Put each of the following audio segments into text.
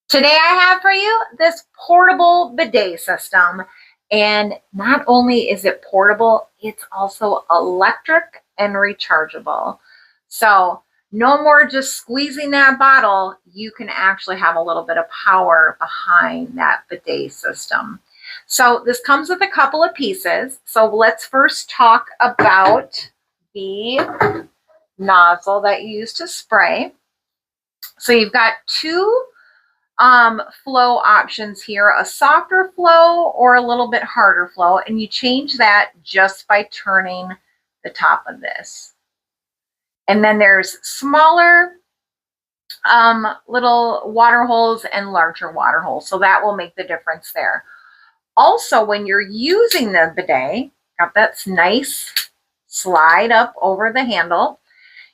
Today I have for you this portable bidet system. And not only is it portable, it's also electric and rechargeable. So no more just squeezing that bottle. You can actually have a little bit of power behind that bidet system. So this comes with a couple of pieces. So let's first talk about the nozzle that you use to spray. So you've got two flow options here, a softer flow or a little bit harder flow, and you change that just by turning the top of this. And then there's smaller little water holes and larger water holes, so that will make the difference there. Also, when you're using the bidet, got that nice slide up over the handle,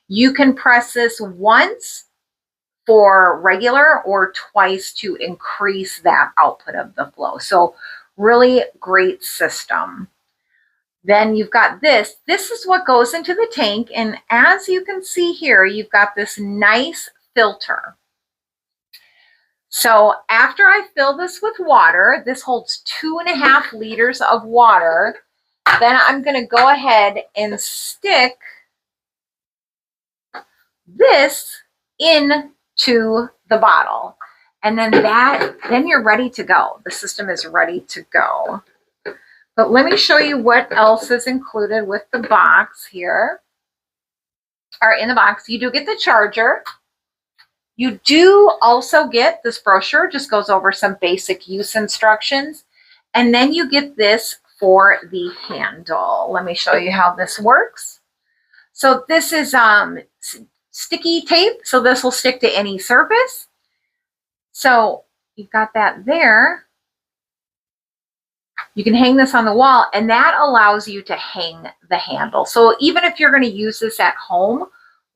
you can press this once for regular or twice to increase that output of the flow. So really great system. Then you've got this. This is what goes into the tank. And as you can see here, you've got this nice filter. So after I fill this with water, this holds 2.5 liters of water. Then I'm going to go ahead and stick this into the bottle, and then you're ready to go. The system is ready to go. But let me show you what else is included with the box here. Or in the box, you do get the charger. You do also get this brochure, just goes over some basic use instructions. And then you get this for the handle. Let me show you how this works. So this is sticky tape, so this will stick to any surface. So you've got that there. You can hang this on the wall, and that allows you to hang the handle. So even if you're going to use this at home,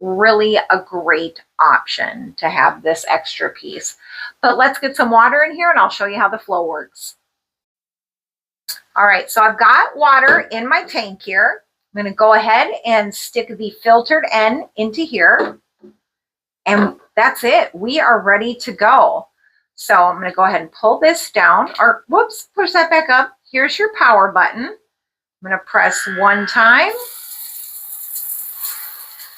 really a great option to have this extra piece. But let's get some water in here and I'll show you how the flow works. All right, so I've got water in my tank here. I'm going to go ahead and stick the filtered end into here. And that's it. We are ready to go. So I'm going to go ahead and pull this down, or whoops, push that back up. Here's your power button. I'm going to press one time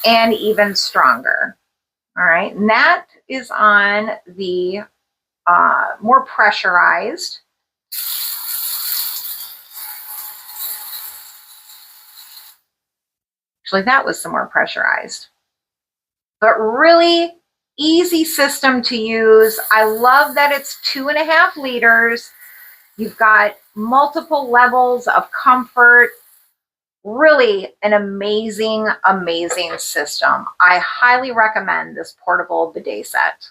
and even stronger. All right, and that is on the more pressurized. Actually, that was some more pressurized. But really easy system to use. I love that it's 2.5 liters. You've got multiple levels of comfort. Really an amazing, amazing system. I highly recommend this portable bidet set.